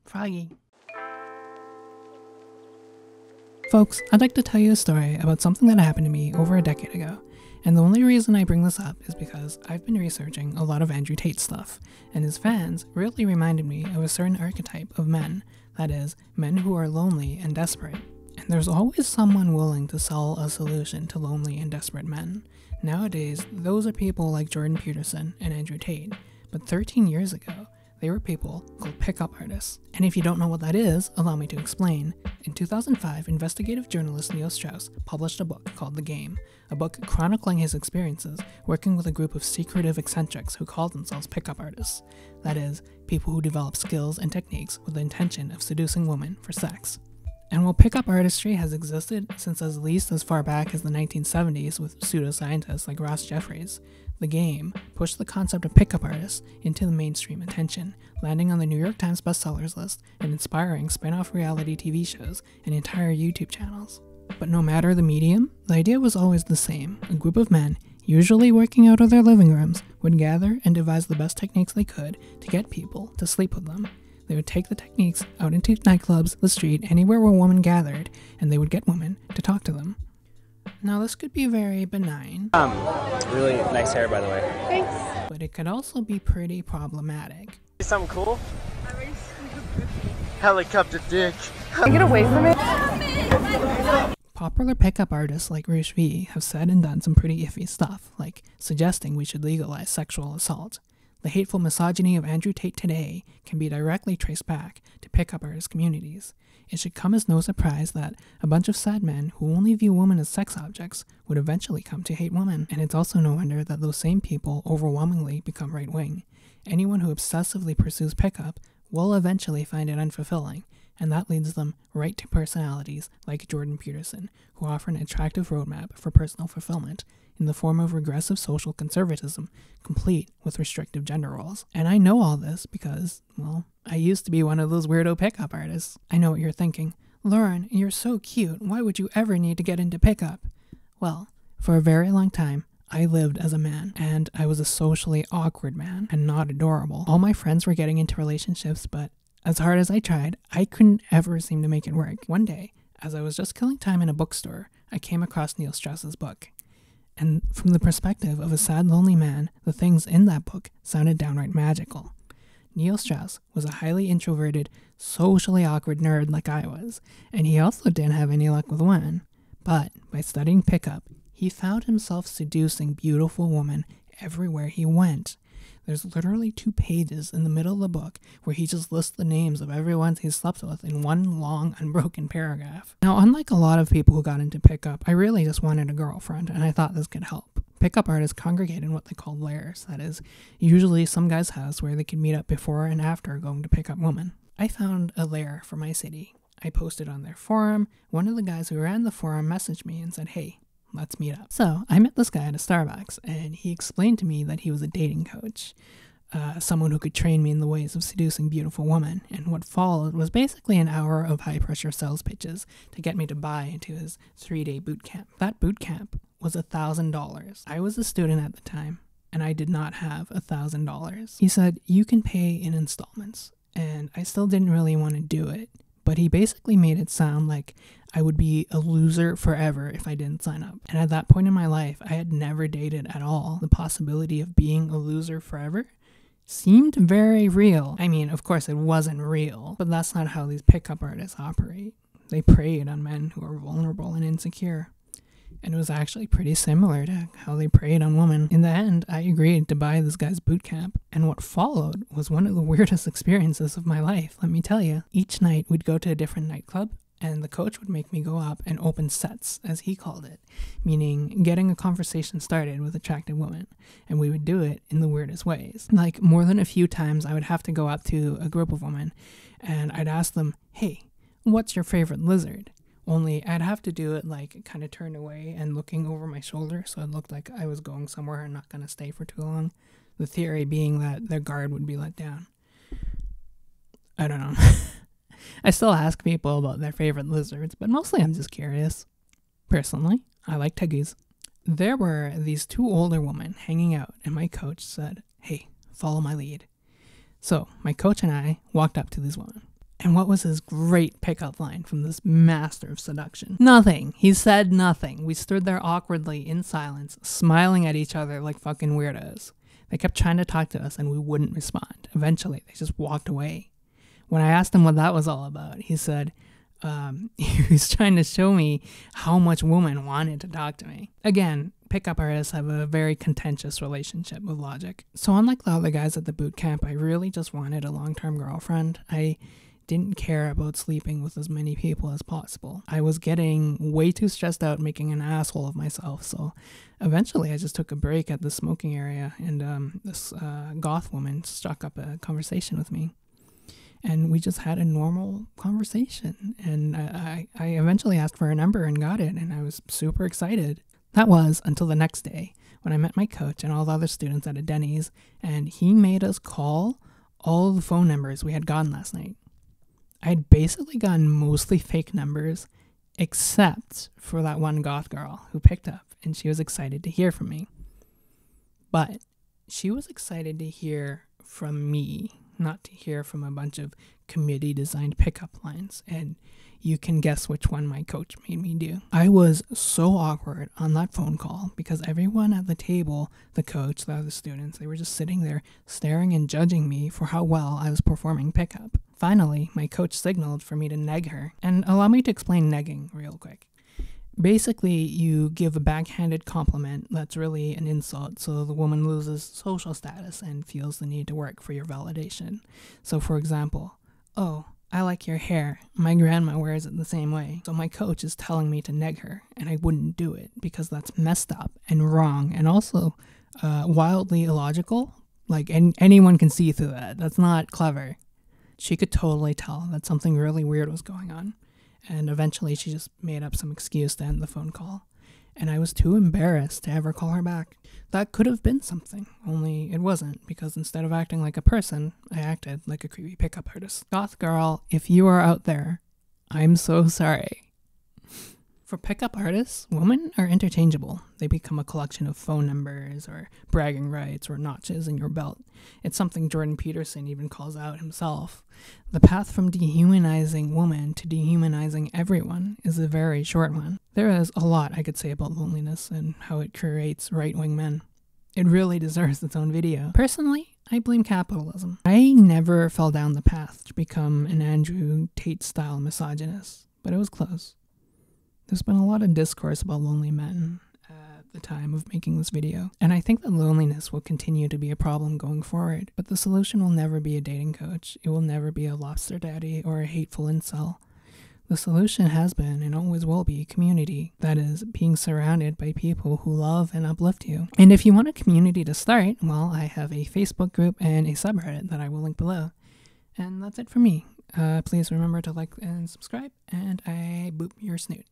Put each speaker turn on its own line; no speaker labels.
Froggy. Folks, I'd like to tell you a story about something that happened to me over a decade ago. And the only reason I bring this up is because I've been researching a lot of Andrew Tate stuff, and his fans really reminded me of a certain archetype of men, that is, men who are lonely and desperate. And there's always someone willing to sell a solution to lonely and desperate men. Nowadays, those are people like Jordan Peterson and Andrew Tate, but 13 years ago, they were people called pickup artists. And if you don't know what that is, allow me to explain. In 2005, investigative journalist Neil Strauss published a book called The Game, a book chronicling his experiences working with a group of secretive eccentrics who called themselves pickup artists. That is, people who develop skills and techniques with the intention of seducing women for sex. And while pickup artistry has existed since at least as far back as the 1970s with pseudoscientists like Ross Jeffries, The Game pushed the concept of pickup artists into the mainstream attention, landing on the New York Times bestsellers list and inspiring spin-off reality TV shows and entire YouTube channels. But no matter the medium, the idea was always the same. A group of men, usually working out of their living rooms, would gather and devise the best techniques they could to get people to sleep with them. They would take the techniques out into nightclubs, the street, anywhere where women gathered, and they would get women to talk to them. Now this could be very benign.
Really nice hair, by the way.
Thanks.
But it could also be pretty problematic.
Something cool? Helicopter dick.
Get away from it.
Popular pickup artists like Rush V have said and done some pretty iffy stuff, like suggesting we should legalize sexual assault. The hateful misogyny of Andrew Tate today can be directly traced back to pickup artist communities. It should come as no surprise that a bunch of sad men who only view women as sex objects would eventually come to hate women. And it's also no wonder that those same people overwhelmingly become right-wing. Anyone who obsessively pursues pickup will eventually find it unfulfilling, and that leads them right to personalities like Jordan Peterson, who offer an attractive roadmap for personal fulfillment in the form of regressive social conservatism, complete with restrictive gender roles. And I know all this because, well, I used to be one of those weirdo pickup artists. I know what you're thinking. Lauren, you're so cute. Why would you ever need to get into pickup? Well, for a very long time, I lived as a man, and I was a socially awkward man and not adorable. All my friends were getting into relationships, but as hard as I tried, I couldn't ever seem to make it work. One day, as I was just killing time in a bookstore, I came across Neil Strauss's book. And from the perspective of a sad, lonely man, the things in that book sounded downright magical. Neil Strauss was a highly introverted, socially awkward nerd like I was, and he also didn't have any luck with women. But by studying pickup, he found himself seducing beautiful women everywhere he went. There's literally 2 pages in the middle of the book where he just lists the names of everyone he slept with in one long, unbroken paragraph. Now, unlike a lot of people who got into pickup, I really just wanted a girlfriend, and I thought this could help. Pickup artists congregate in what they call lairs, that is, usually some guy's house where they can meet up before and after going to pick up women. I found a lair for my city. I posted on their forum. One of the guys who ran the forum messaged me and said, "Hey, let's meet up." So I met this guy at a Starbucks, and he explained to me that he was a dating coach, someone who could train me in the ways of seducing beautiful women. And what followed was basically an hour of high-pressure sales pitches to get me to buy into his 3-day boot camp. That boot camp was $1,000. I was a student at the time, and I did not have $1,000. He said, "You can pay in installments," and I still didn't really want to do it. But he basically made it sound like I would be a loser forever if I didn't sign up. And at that point in my life, I had never dated at all. The possibility of being a loser forever seemed very real. I mean, of course it wasn't real, but that's not how these pickup artists operate. They preyed on men who are vulnerable and insecure. And it was actually pretty similar to how they preyed on women. In the end, I agreed to buy this guy's boot camp, and what followed was one of the weirdest experiences of my life, let me tell you. Each night, we'd go to a different nightclub, and the coach would make me go up and open sets, as he called it, meaning getting a conversation started with attractive women, and we would do it in the weirdest ways. Like, more than a few times, I would have to go up to a group of women, and I'd ask them, "Hey, what's your favorite lizard?" Only I'd have to do it like kind of turned away and looking over my shoulder, so it looked like I was going somewhere and not going to stay for too long. The theory being that their guard would be let down. I don't know. I still ask people about their favorite lizards, but mostly I'm just curious. Personally, I like tuggies. There were these 2 older women hanging out, and my coach said, "Hey, follow my lead." So my coach and I walked up to these women. And what was his great pickup line from this master of seduction? Nothing. He said nothing. We stood there awkwardly in silence, smiling at each other like fucking weirdos. They kept trying to talk to us and we wouldn't respond. Eventually, they just walked away. When I asked him what that was all about, he said he was trying to show me how much women wanted to talk to me. Again, pickup artists have a very contentious relationship with logic. So unlike the other guys at the boot camp, I really just wanted a long-term girlfriend. I didn't care about sleeping with as many people as possible. I was getting way too stressed out making an asshole of myself, so eventually I just took a break at the smoking area, and this goth woman struck up a conversation with me. And we just had a normal conversation, and I eventually asked for her number and got it, and I was super excited. That was until the next day when I met my coach and all the other students at a Denny's, and he made us call all the phone numbers we had gotten last night. I had basically gotten mostly fake numbers, except for that one goth girl who picked up, and she was excited to hear from me. But she was excited to hear from me, not to hear from a bunch of committee-designed pickup lines, and you can guess which one my coach made me do. I was so awkward on that phone call because everyone at the table, the coach, the other students, they were just sitting there staring and judging me for how well I was performing pickup. Finally, my coach signaled for me to neg her, and allow me to explain negging real quick. Basically, you give a backhanded compliment that's really an insult, so the woman loses social status and feels the need to work for your validation. So for example, "Oh, I like your hair. My grandma wears it the same way." So my coach is telling me to neg her, and I wouldn't do it because that's messed up and wrong, and also wildly illogical. Like, anyone can see through that. That's not clever. She could totally tell that something really weird was going on. And eventually she just made up some excuse to end the phone call. And I was too embarrassed to ever call her back. That could have been something, only it wasn't, because instead of acting like a person, I acted like a creepy pickup artist. Goth girl, if you are out there, I'm so sorry. For pickup artists, women are interchangeable. They become a collection of phone numbers or bragging rights or notches in your belt. It's something Jordan Peterson even calls out himself. The path from dehumanizing women to dehumanizing everyone is a very short one. There is a lot I could say about loneliness and how it creates right-wing men. It really deserves its own video. Personally, I blame capitalism. I never fell down the path to become an Andrew Tate-style misogynist, but it was close. There's been a lot of discourse about lonely men at the time of making this video, and I think that loneliness will continue to be a problem going forward, but the solution will never be a dating coach. It will never be a lobster daddy or a hateful incel. The solution has been and always will be community. That is, being surrounded by people who love and uplift you. And if you want a community to start, well, I have a Facebook group and a subreddit that I will link below. And that's it for me. Please remember to like and subscribe, and I boop your snoot.